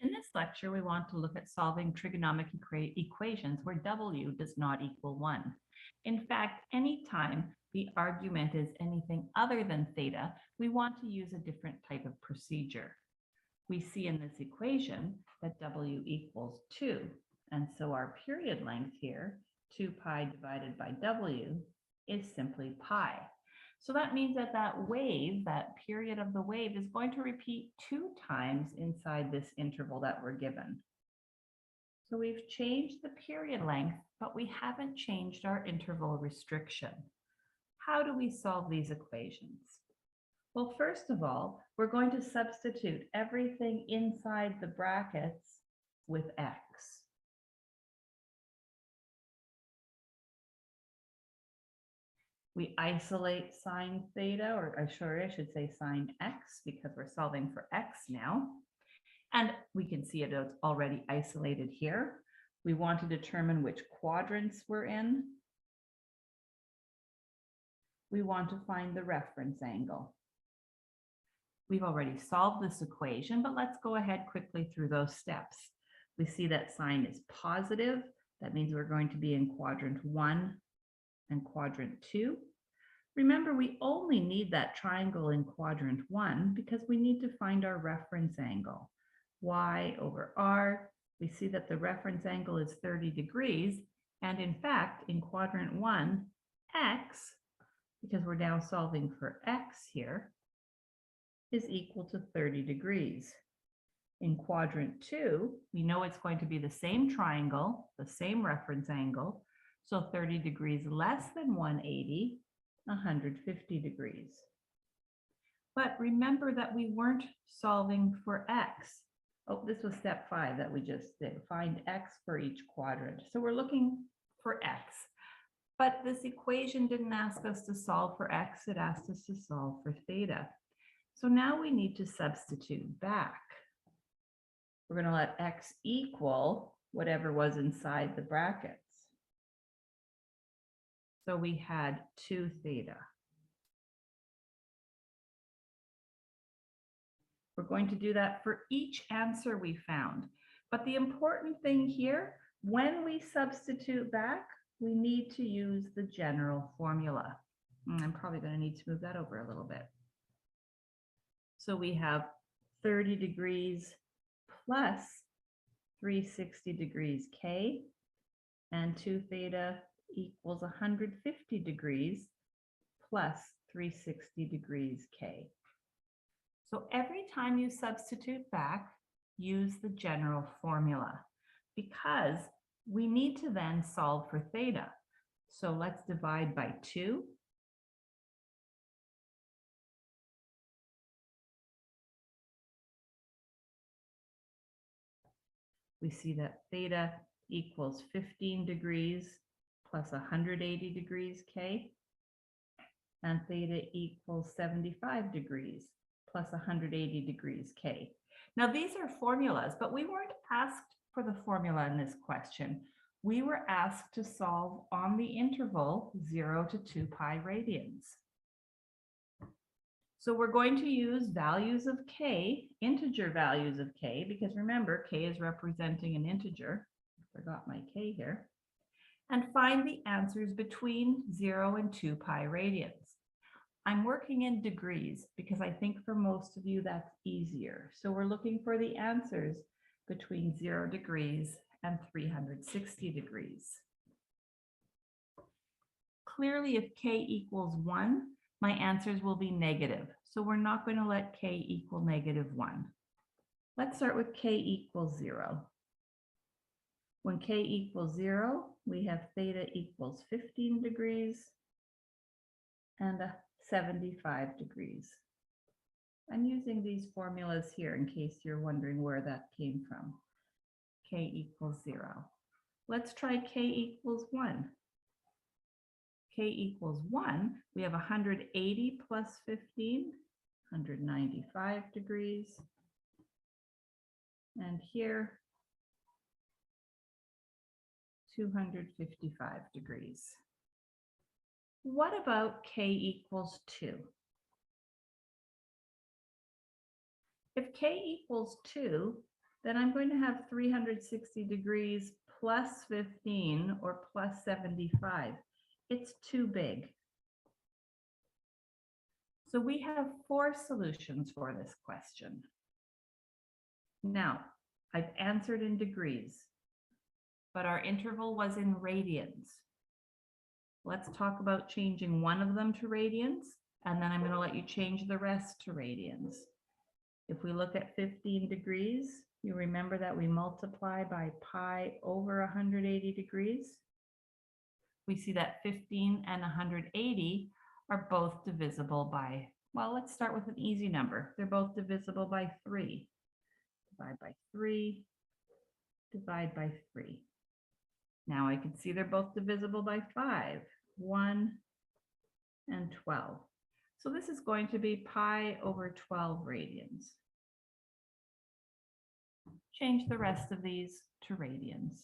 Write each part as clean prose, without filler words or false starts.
In this lecture, we want to look at solving trigonometric equations where W does not equal 1. In fact, anytime the argument is anything other than theta, we want to use a different type of procedure. We see in this equation that W equals 2, and so our period length here, 2 pi divided by W, is simply pi. So that means that that wave, that period of the wave, is going to repeat 2 times inside this interval that we're given. So we've changed the period length, but we haven't changed our interval restriction. How do we solve these equations? Well, first of all, we're going to substitute everything inside the brackets with x. We isolate sine theta, or I should say sine x, because we're solving for x now. And we can see it's already isolated here. We want to determine which quadrants we're in. We want to find the reference angle. We've already solved this equation, but let's go ahead quickly through those steps. We see that sine is positive. That means we're going to be in quadrant 1 and quadrant 2. Remember, we only need that triangle in quadrant 1 because we need to find our reference angle. Y over R, we see that the reference angle is 30 degrees. And in fact, in quadrant 1, x, because we're now solving for x here, is equal to 30 degrees. In quadrant 2, we know it's going to be the same triangle, the same reference angle. So 30 degrees less than 180, 150 degrees. But remember that we weren't solving for x. Oh, this was step 5 that we just did. Find x for each quadrant. So we're looking for x. But this equation didn't ask us to solve for x. It asked us to solve for theta. So now we need to substitute back. We're going to let x equal whatever was inside the brackets. So we had 2 theta. We're going to do that for each answer we found. But the important thing here, when we substitute back, we need to use the general formula. I'm probably going to need to move that over a little bit. So we have 30 degrees plus 360 degrees K, and 2 theta equals 150 degrees plus 360 degrees K. So every time you substitute back, use the general formula because we need to then solve for theta. So let's divide by 2. We see that theta equals 15 degrees plus 180 degrees K, and theta equals 75 degrees plus 180 degrees K. Now these are formulas, but we weren't asked for the formula in this question. We were asked to solve on the interval 0 to 2 pi radians. So we're going to use values of k, integer values of k, because remember, k is representing an integer. I forgot my k here. And find the answers between 0 and 2 pi radians. I'm working in degrees because I think for most of you that's easier. So we're looking for the answers between 0 degrees and 360 degrees. Clearly, if k equals 1, my answers will be negative. So we're not going to let k equal -1. Let's start with k equals 0. When k equals 0, we have theta equals 15 degrees and 75 degrees. I'm using these formulas here in case you're wondering where that came from. K equals 0. Let's try k equals 1. K equals 1, we have 180 plus 15, 195 degrees. And here, 255 degrees. What about k equals 2? If k equals 2, then I'm going to have 360 degrees plus 15 or plus 75. It's too big. So we have 4 solutions for this question. Now, I've answered in degrees, but our interval was in radians. Let's talk about changing one of them to radians, and then I'm going to let you change the rest to radians. If we look at 15 degrees, you remember that we multiply by pi over 180 degrees. We see that 15 and 180 are both divisible by, well, let's start with an easy number. They're both divisible by 3. Divide by 3, divide by 3. Now I can see they're both divisible by 5, 1 and 12. So this is going to be pi over 12 radians. Change the rest of these to radians.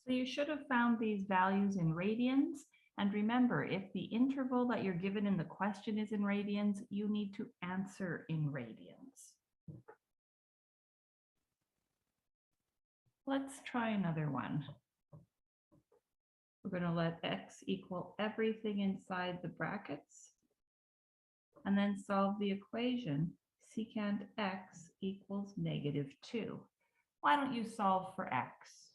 So you should have found these values in radians. And remember, if the interval that you're given in the question is in radians, you need to answer in radians. Let's try another one. We're going to let x equal everything inside the brackets, and then solve the equation secant x equals -2. Why don't you solve for x?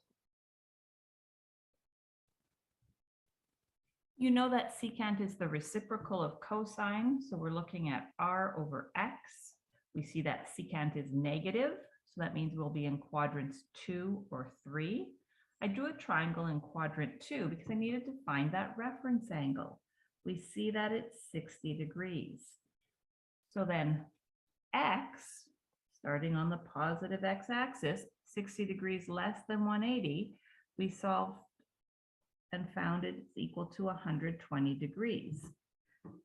You know that secant is the reciprocal of cosine, so we're looking at r over x. We see that secant is negative, so that means we'll be in quadrants 2 or 3. I drew a triangle in quadrant 2 because I needed to find that reference angle. We see that it's 60 degrees. So then x, starting on the positive x-axis, 60 degrees less than 180, we solved and found it's equal to 120 degrees.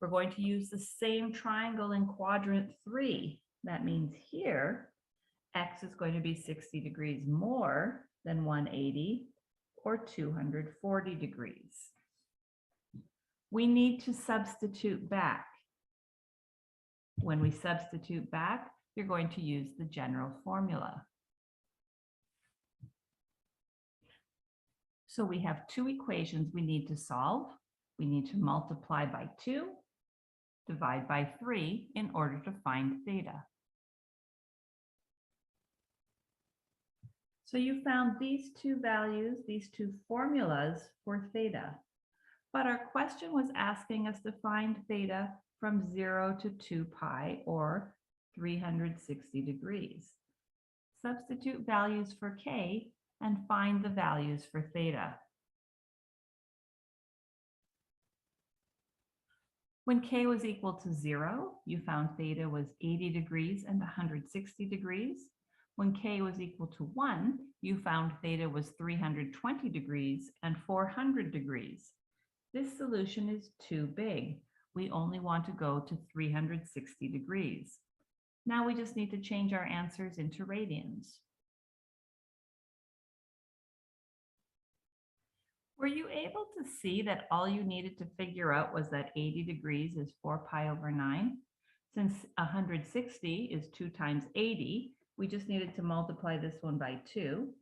We're going to use the same triangle in quadrant 3. That means here, x is going to be 60 degrees more than 180 or 240 degrees. We need to substitute back. When we substitute back, you're going to use the general formula. So we have 2 equations we need to solve. We need to multiply by 2, divide by 3 in order to find theta. So you found these 2 values, these 2 formulas for theta. But our question was asking us to find theta from 0 to 2 pi or 360 degrees. Substitute values for k and find the values for theta. When k was equal to 0, you found theta was 80 degrees and 160 degrees. When k was equal to 1, you found theta was 320 degrees and 400 degrees. This solution is too big. We only want to go to 360 degrees. Now we just need to change our answers into radians. Were you able to see that all you needed to figure out was that 80 degrees is 4 pi over 9? Since 160 is 2 times 80, we just needed to multiply this one by 2.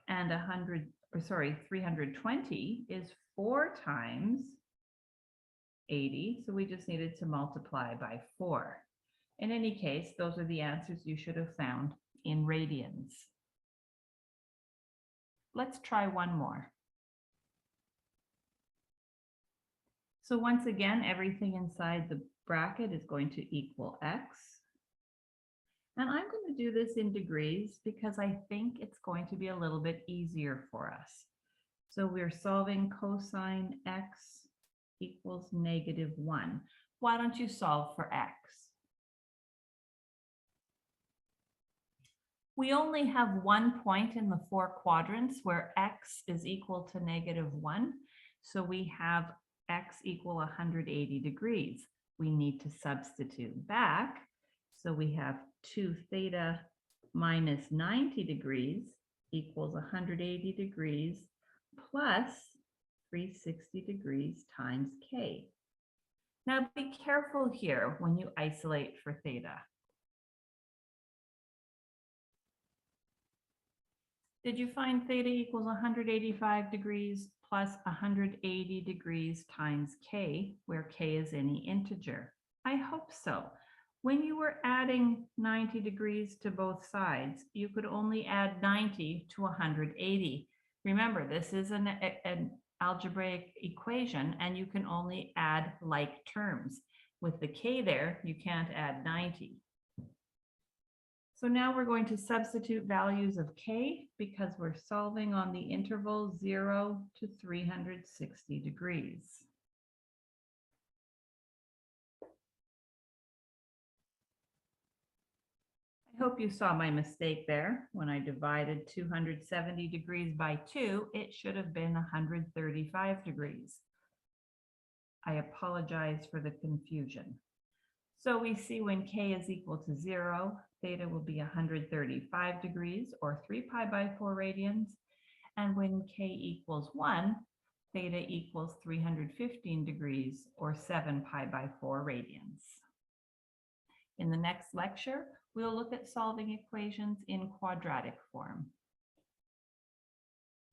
And 320 is 4 times 80, so we just needed to multiply by 4. In any case, those are the answers you should have found in radians. Let's try one more. So once again, everything inside the bracket is going to equal x. And I'm going to do this in degrees because I think it's going to be a little bit easier for us. So we're solving cosine x equals -1. Why don't you solve for x? We only have one point in the 4 quadrants where x is equal to -1. So we have x equal 180 degrees. We need to substitute back. So we have 2 theta minus 90 degrees equals 180 degrees plus 360 degrees times k. Now be careful here when you isolate for theta. Did you find theta equals 185 degrees plus 180 degrees times k, where k is any integer? I hope so. When you were adding 90 degrees to both sides, you could only add 90 to 180. Remember, this is an algebraic equation, and you can only add like terms. With the k there, you can't add 90. So now we're going to substitute values of k because we're solving on the interval 0 to 360 degrees. I hope you saw my mistake there. When I divided 270 degrees by 2, it should have been 135 degrees. I apologize for the confusion. So we see when k is equal to 0, theta will be 135 degrees, or 3 pi by 4 radians. And when k equals 1, theta equals 315 degrees, or 7 pi by 4 radians. In the next lecture, we'll look at solving equations in quadratic form.